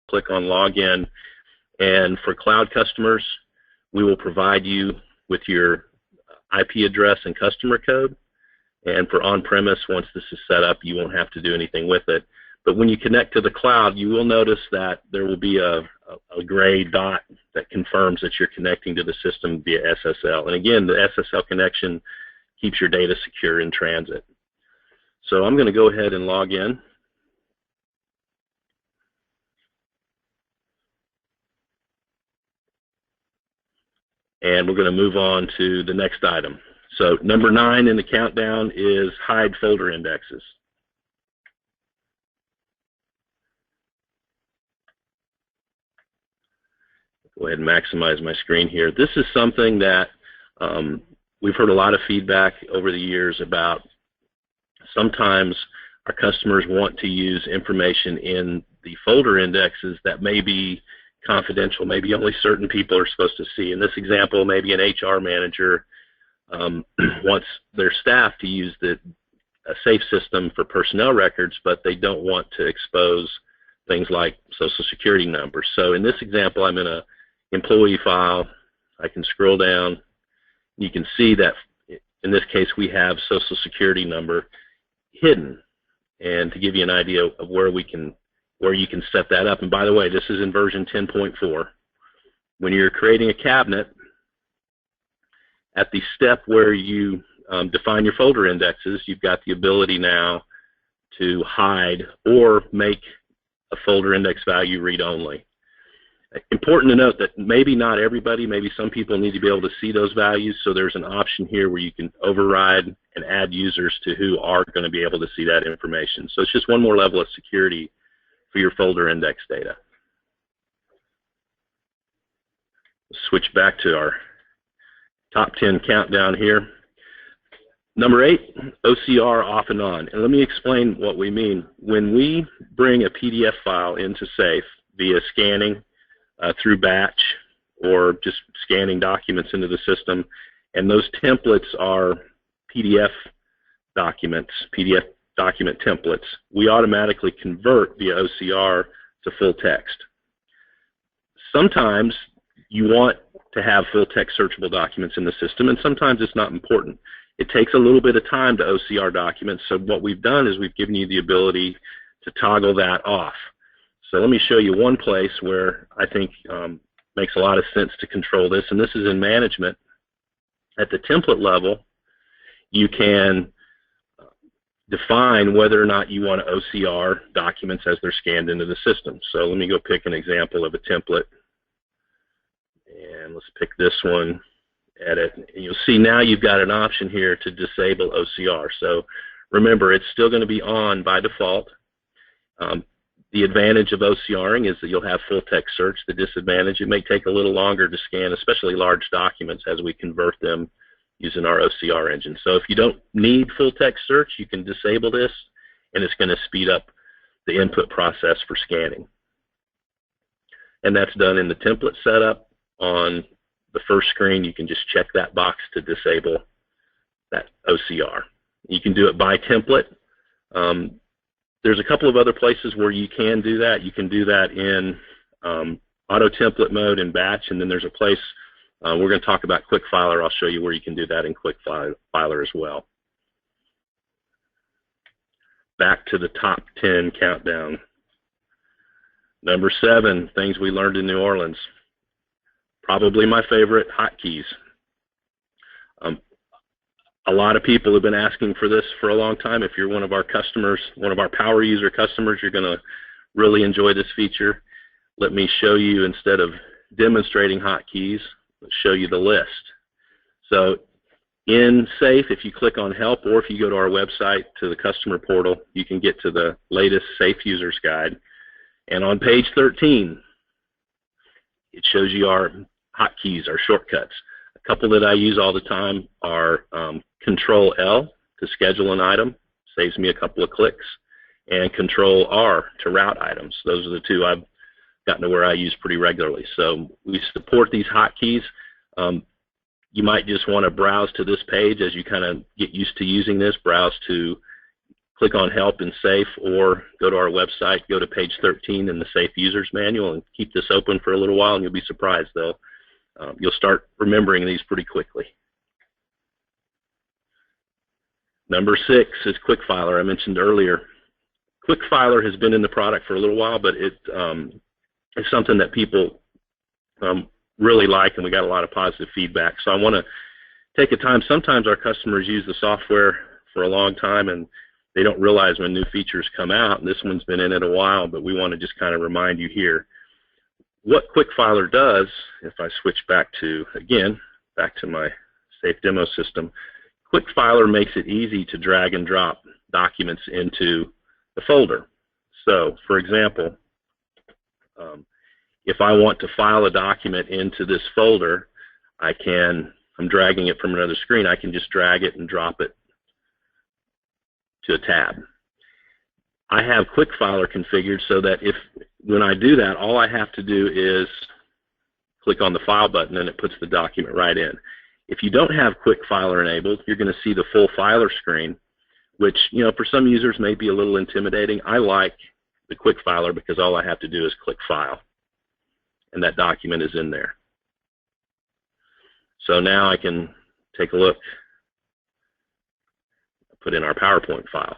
click on Login. And for cloud customers, we will provide you with your IP address and customer code. And for on-premise, once this is set up, you won't have to do anything with it. But when you connect to the cloud, you will notice that there will be a gray dot that confirms that you're connecting to the system via SSL. And again, the SSL connection keeps your data secure in transit. So I'm going to go ahead and log in. And we're going to move on to the next item. So number 9 in the countdown is hide folder indexes. Go ahead and maximize my screen here. This is something that we've heard a lot of feedback over the years about. Sometimes our customers want to use information in the folder indexes that may be confidential, maybe only certain people are supposed to see. In this example, maybe an HR manager wants their staff to use a safe system for personnel records, but they don't want to expose things like Social Security numbers. So in this example, I'm in an employee file. I can scroll down. You can see that in this case we have Social Security number hidden. And to give you an idea of where you can set that up, and by the way, this is in version 10.4. When you're creating a cabinet, at the step where you define your folder indexes, you've got the ability now to hide or make a folder index value read-only. Important to note that maybe not everybody, maybe some people need to be able to see those values, so there's an option here where you can override and add users to who are going to be able to see that information. So it's just one more level of security for your folder index data. Switch back to our top 10 countdown here. Number 8, OCR off and on. And let me explain what we mean. When we bring a PDF file into SAFE via scanning through batch or just scanning documents into the system, and those templates are PDF documents, PDF document templates, we automatically convert via OCR to full text. Sometimes you want to have full text searchable documents in the system, and sometimes it's not important. It takes a little bit of time to OCR documents, so what we've done is we've given you the ability to toggle that off. So let me show you one place where I think makes a lot of sense to control this, and this is in management. At the template level, you can define whether or not you want to OCR documents as they're scanned into the system. So let me go pick an example of a template. And let's pick this one, edit. And you'll see now you've got an option here to disable OCR. So remember, it's still going to be on by default. The advantage of OCRing is that you'll have full text search. The disadvantage, it may take a little longer to scan, especially large documents, as we convert them using our OCR engine. So if you don't need full text search, you can disable this, and it's going to speed up the input process for scanning. And that's done in the template setup. On the first screen, you can just check that box to disable that OCR. You can do it by template. There's a couple of other places where you can do that. You can do that in auto template mode in batch, and then there's a place we're going to talk about QuickFiler. I'll show you where you can do that in QuickFiler as well. Back to the top 10 countdown. Number 7, things we learned in New Orleans. Probably my favorite, hotkeys. A lot of people have been asking for this for a long time. If you're one of our customers, one of our power user customers, you're going to really enjoy this feature. Let me show you, instead of demonstrating hotkeys, let's show you the list. So in SAFE, if you click on Help, or if you go to our website to the customer portal, you can get to the latest SAFE Users Guide. And on page 13, it shows you our hotkeys, our shortcuts. A couple that I use all the time are Control-L to schedule an item, saves me a couple of clicks, and Control-R to route items. Those are the two I've gotten to where I use pretty regularly. So we support these hotkeys. You might just want to browse to this page as you kind of get used to using this, browse to click on Help in SAFE, or go to our website, go to page 13 in the SAFE User's Manual, and keep this open for a little while, and you'll be surprised, though. You'll start remembering these pretty quickly. Number 6 is QuickFiler. I mentioned earlier, QuickFiler has been in the product for a little while, but it's something that people really like, and we got a lot of positive feedback. So I want to take a time. Sometimes our customers use the software for a long time, and they don't realize when new features come out, and this one's been in it a while, but we want to just kind of remind you here. What QuickFiler does, if I switch back to, again, back to my SAFE demo system, QuickFiler makes it easy to drag and drop documents into the folder. So, for example, if I want to file a document into this folder, I'm dragging it from another screen, I can just drag it and drop it to a tab. I have QuickFiler configured so that when I do that, all I have to do is click on the File button and it puts the document right in. If you don't have QuickFiler enabled, you're going to see the full filer screen, which, you know, for some users may be a little intimidating. I like the QuickFiler because all I have to do is click File, and that document is in there. So now I can take a look, put in our PowerPoint file.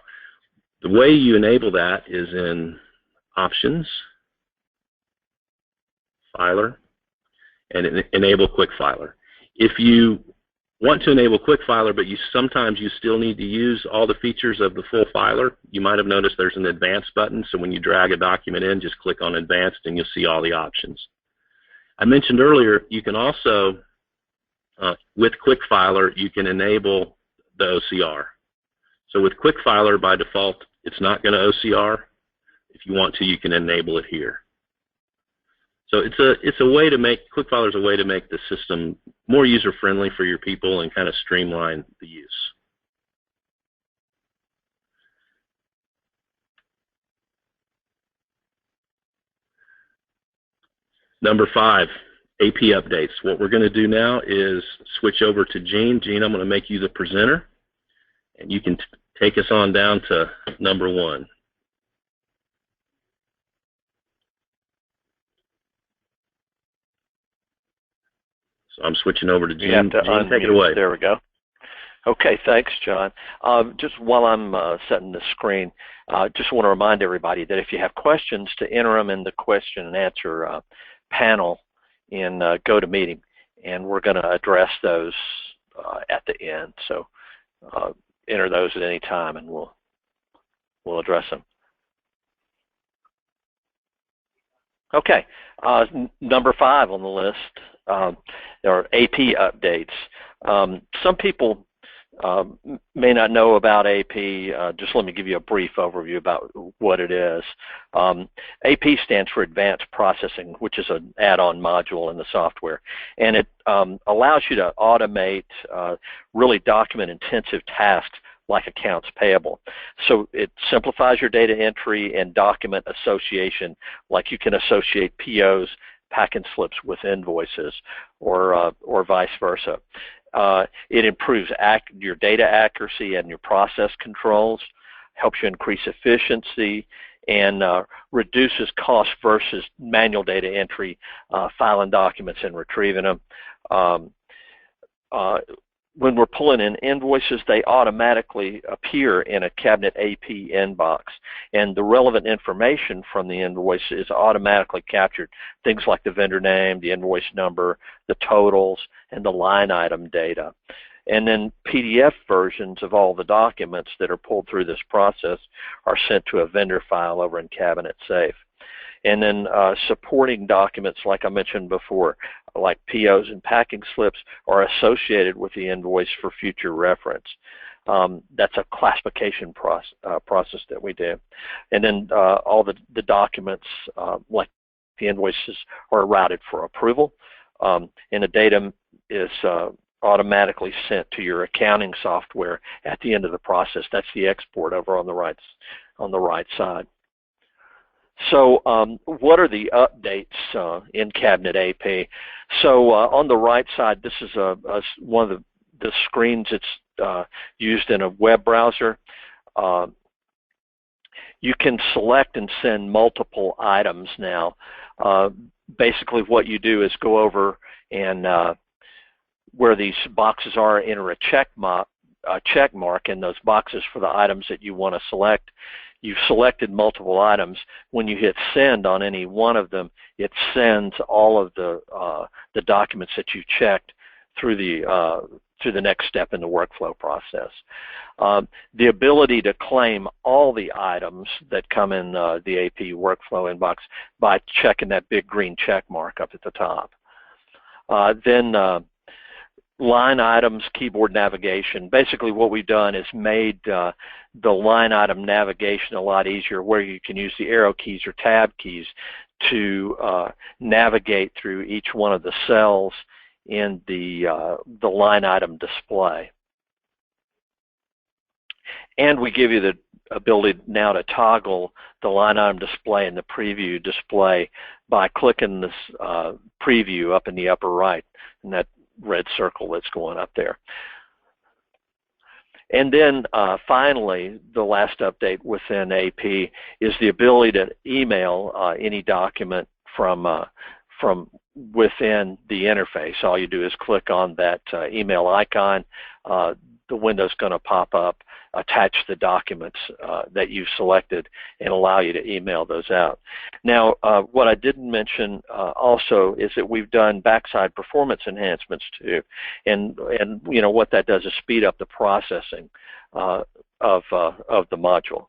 The way you enable that is in Options, Filer, and enable QuickFiler. If you want to enable QuickFiler, but sometimes you still need to use all the features of the full filer, you might have noticed there's an Advanced button, so when you drag a document in, just click on Advanced and you'll see all the options. I mentioned earlier, you can also, with QuickFiler, you can enable the OCR. So with QuickFiler, by default, it's not going to OCR. If you want to, you can enable it here. So it's a way to make, QuickFiler is a way to make the system more user-friendly for your people and kind of streamline the use. Number 5, AP updates. What we're going to do now is switch over to Gene. Gene, I'm going to make you the presenter, and you can take us on down to number 1. So I'm switching over to Gene. Gene, take it away. There we go. Okay, thanks, John. Just while I'm setting the screen, just want to remind everybody that if you have questions, to enter them in the question and answer panel in GoToMeeting, and we're going to address those at the end. So enter those at any time, and we'll address them. Okay, number 5 on the list are AP updates. Some people may not know about AP. Just let me give you a brief overview about what it is. AP stands for Advanced Processing, which is an add-on module in the software, and it allows you to automate really document-intensive tasks like accounts payable. So it simplifies your data entry and document association, like you can associate POs, packing slips with invoices, or vice versa. It improves your data accuracy and your process controls, helps you increase efficiency, and reduces cost versus manual data entry, filing documents and retrieving them. When we're pulling in invoices, they automatically appear in a Cabinet AP inbox, and the relevant information from the invoice is automatically captured. Things like the vendor name, the invoice number, the totals, and the line item data. And then PDF versions of all the documents that are pulled through this process are sent to a vendor file over in Cabinet Safe. And then supporting documents, like I mentioned before, like POs and packing slips, are associated with the invoice for future reference. That's a classification process that we do. And then all the documents, like the invoices, are routed for approval, and the data is automatically sent to your accounting software at the end of the process. That's the export over on the right side. So what are the updates in Cabinet AP? So on the right side, this is one of the screens that's used in a web browser. You can select and send multiple items now. Basically what you do is go over and where these boxes are, enter a check mark in those boxes for the items that you want to select. You've selected multiple items. When you hit send on any one of them, it sends all of the documents that you checked through the next step in the workflow process. The ability to claim all the items that come in the AP workflow inbox by checking that big green check mark up at the top. Then line items, keyboard navigation. Basically what we've done is made the line item navigation a lot easier, where you can use the arrow keys or tab keys to navigate through each one of the cells in the line item display. And we give you the ability now to toggle the line item display and the preview display by clicking this preview up in the upper right, and that red circle that's going up there. And then finally, the last update within AP is the ability to email any document from within the interface. All you do is click on that email icon. The window's going to pop up, attach the documents that you've selected, and allow you to email those out. Now, what I didn't mention also is that we've done backside performance enhancements too, and you know what that does is speed up the processing of the module.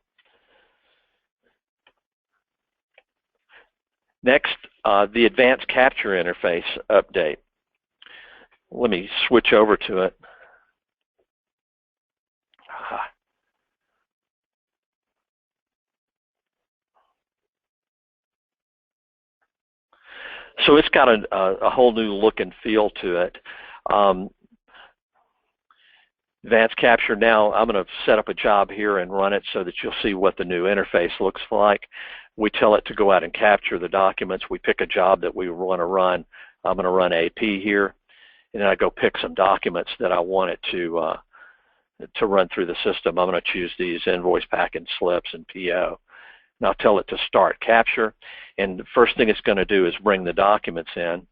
Next, the advanced capture interface update. Let me switch over to it. So it's got a whole new look and feel to it. Advanced Capture, now I'm going to set up a job here and run it so that you'll see what the new interface looks like. We tell it to go out and capture the documents. We pick a job that we want to run. I'm going to run AP here, and then I go pick some documents that I want it to run through the system. I'm going to choose these invoice packing slips and PO. And I'll tell it to start capture, and the first thing it's going to do is bring the documents in.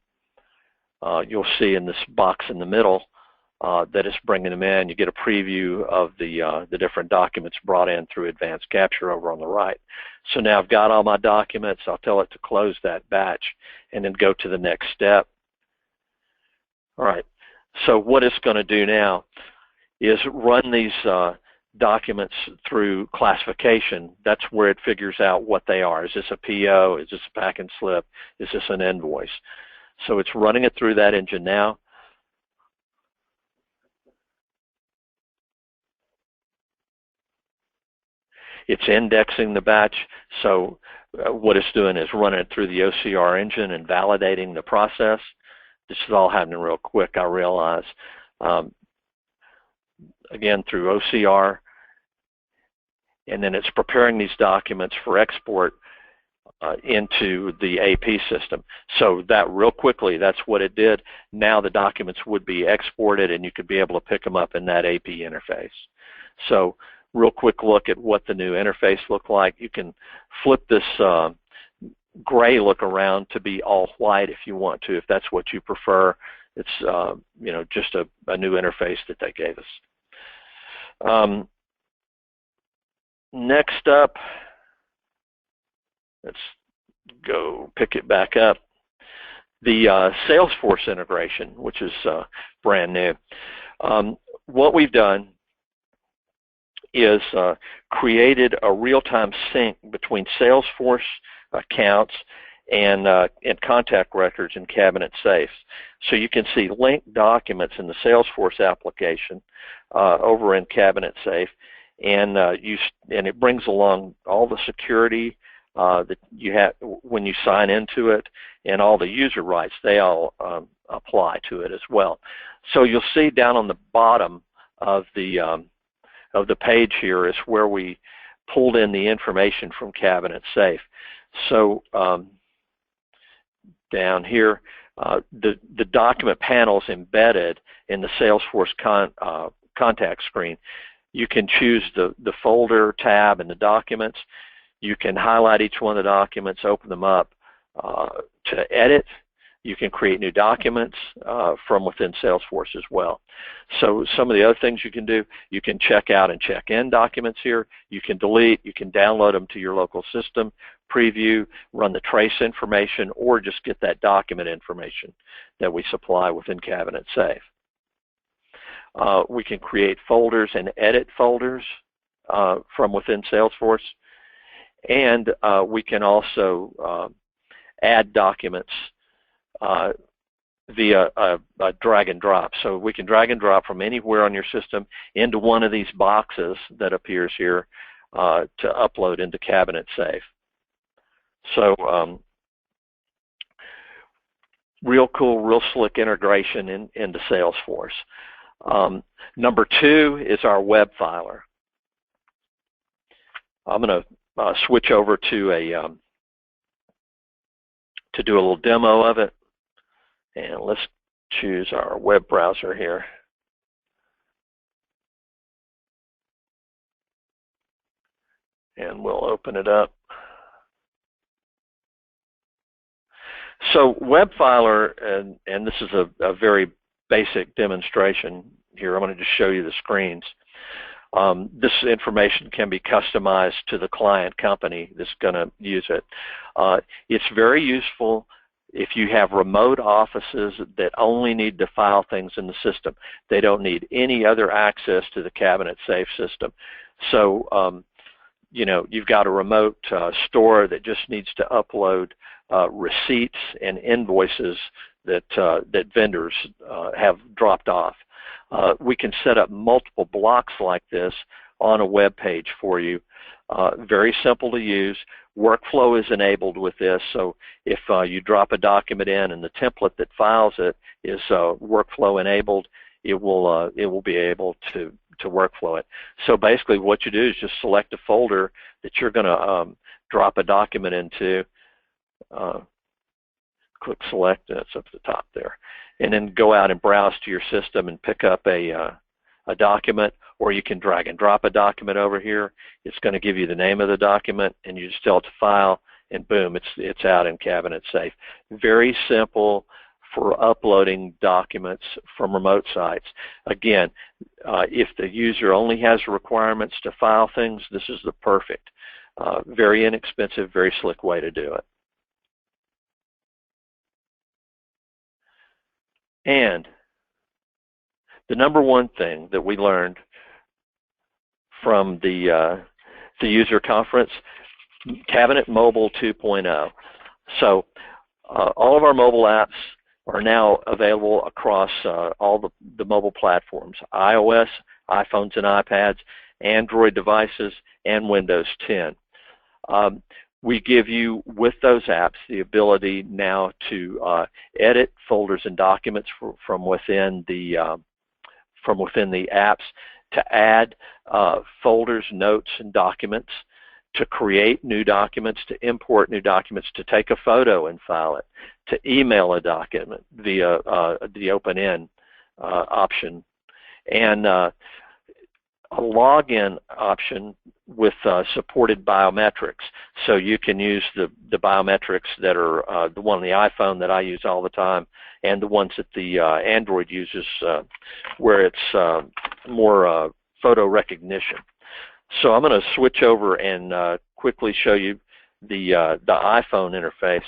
You'll see in this box in the middle that it's bringing them in. You get a preview of the different documents brought in through advanced capture over on the right. So now I've got all my documents. I'll tell it to close that batch and then go to the next step. All right, so what it's going to do now is run these documents through classification. That's where it figures out what they are. Is this a PO? Is this a pack and slip? Is this an invoice? So it's running it through that engine now. It's indexing the batch, so what it's doing is running it through the OCR engine and validating the process. This is all happening real quick, I realize. Again, through OCR, and then it's preparing these documents for export into the AP system. So that real quickly, that's what it did. Now the documents would be exported and you could be able to pick them up in that AP interface. So real quick look at what the new interface looked like. You can flip this gray look around to be all white if you want to, if that's what you prefer. It's you know, just a new interface that they gave us. Next up, let's go pick it back up. The Salesforce integration, which is brand new. What we've done is created a real-time sync between Salesforce accounts and contact records in Cabinet Safes. So you can see linked documents in the Salesforce application over in Cabinet Safe, and it brings along all the security that you have when you sign into it, and all the user rights. They all apply to it as well. So you'll see down on the bottom of the page here is where we pulled in the information from Cabinet Safe. So down here, the document panel is embedded in the Salesforce contact screen. You can choose the folder tab and the documents. You can highlight each one of the documents, open them up to edit. You can create new documents from within Salesforce as well. So some of the other things you can do, you can check out and check in documents here. You can delete, you can download them to your local system, preview, run the trace information, or just get that document information that we supply within Cabinet Safe. We can create folders and edit folders from within Salesforce. And we can also add documents via a drag and drop. So we can drag and drop from anywhere on your system into one of these boxes that appears here to upload into Cabinet Safe. So real cool, real slick integration into Salesforce. Number 2 is our web filer. I'm going to switch over to to do a little demo of it, and let's choose our web browser here. And we'll open it up. So web filer, and this is a very basic demonstration here. I'm going to just show you the screens. This information can be customized to the client company that's going to use it. It's very useful if you have remote offices that only need to file things in the system. They don't need any other access to the Cabinet Safe system. So, you know, you've got a remote store that just needs to upload receipts and invoices that vendors have dropped off. We can set up multiple blocks like this on a web page for you. Very simple to use. Workflow is enabled with this, so if you drop a document in and the template that files it is workflow enabled, it will be able to workflow it. So basically what you do is just select a folder that you're going to drop a document into. Click select, that's up at the top there. And then go out and browse to your system and pick up a document, or you can drag and drop a document over here. It's going to give you the name of the document, and you just tell it to file, and boom, it's out in Cabinet Safe. Very simple for uploading documents from remote sites. Again, if the user only has requirements to file things, this is the perfect, very inexpensive, very slick way to do it. And the number one thing that we learned from the user conference, Cabinet Mobile 2.0. So all of our mobile apps are now available across all the mobile platforms, iOS, iPhones and iPads, Android devices, and Windows 10. We give you, with those apps, the ability now to edit folders and documents from within the apps, to add folders, notes, and documents, to create new documents, to import new documents, to take a photo and file it, to email a document via the open-in option, and a login option with supported biometrics. So you can use the biometrics that are the one on the iPhone that I use all the time, and the ones that the Android uses where it's more photo recognition. So I'm going to switch over and quickly show you the iPhone interface.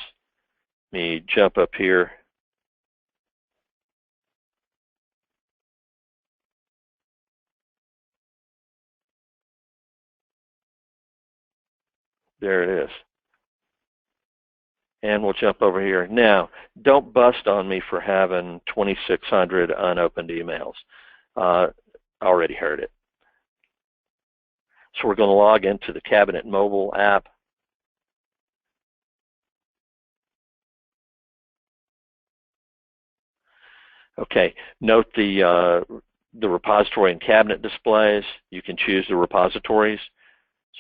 Let me jump up here. There it is. And we'll jump over here. Now, don't bust on me for having 2,600 unopened emails. I already heard it. So we're going to log into the Cabinet Mobile app. Okay, note the repository and cabinet displays. You can choose the repositories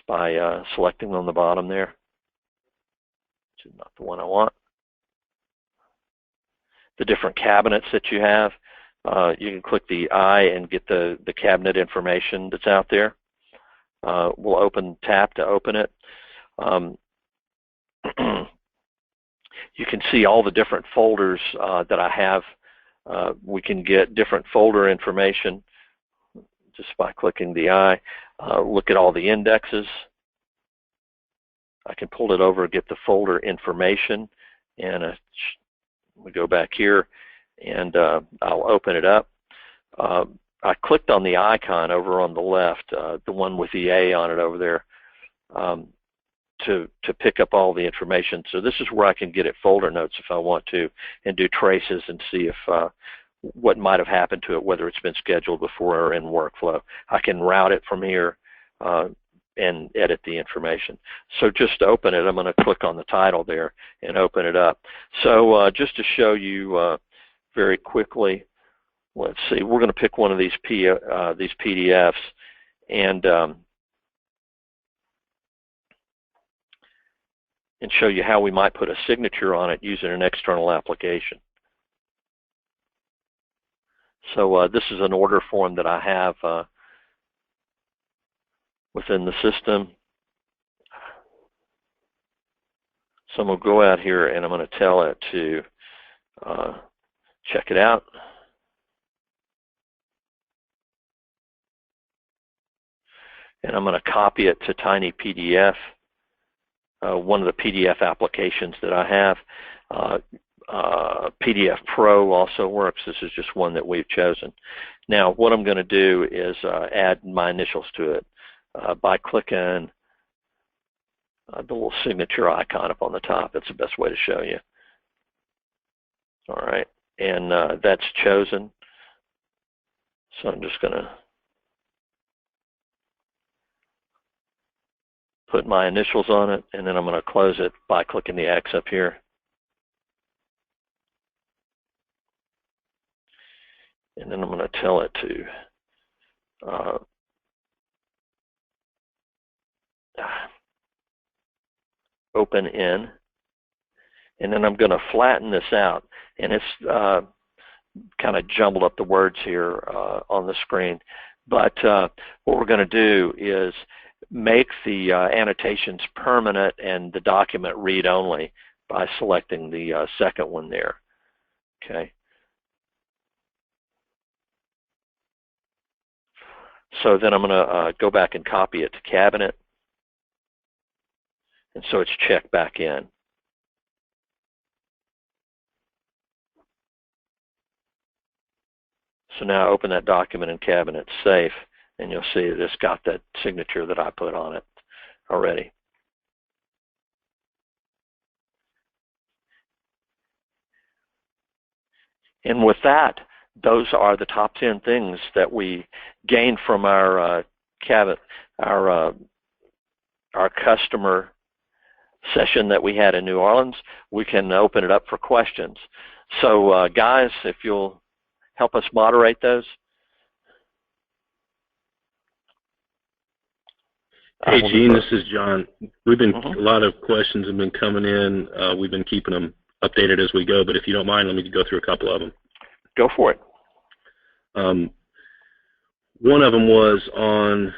by selecting on the bottom there, which is not the one I want. The different cabinets that you have, you can click the eye and get the cabinet information that's out there. We'll tap to open it. Um, you can see all the different folders that I have. We can get different folder information just by clicking the eye. Look at all the indexes. I can pull it over and get the folder information, and we go back here, and I'll open it up. I clicked on the icon over on the left, the one with the A on it over there, to pick up all the information. So this is where I can get at folder notes if I want to, and do traces and see if what might have happened to it, whether it's been scheduled before or in workflow. I can route it from here and edit the information. So just to open it, I'm going to click on the title there and open it up. So just to show you very quickly, let's see, we're going to pick one of these PDFs and show you how we might put a signature on it using an external application. So this is an order form that I have within the system. So I'm going to go out here and I'm going to tell it to check it out. And I'm going to copy it to TinyPDF, one of the PDF applications that I have. PDF Pro also works. This is just one that we've chosen. Now, what I'm going to do is add my initials to it by clicking the little signature icon up on the top. That's the best way to show you. All right, and that's chosen. So I'm just going to put my initials on it, and then I'm going to close it by clicking the X up here. And then I'm going to tell it to open in, and then I'm going to flatten this out, and it's kind of jumbled up the words here on the screen, but what we're going to do is make the annotations permanent and the document read-only by selecting the second one there. Okay. So then I'm going to go back and copy it to Cabinet, and so it's checked back in. So now I open that document in Cabinet Safe, and you'll see that it's got that signature that I put on it already. And with that, those are the top 10 things that we gained from our our customer session that we had in New Orleans. We can open it up for questions. So guys, if you'll help us moderate those. Hey Gene, this is John. We've been a lot of questions have been coming in. We've been keeping them updated as we go, but if you don't mind, let me go through a couple of them. Go for it. One of them was on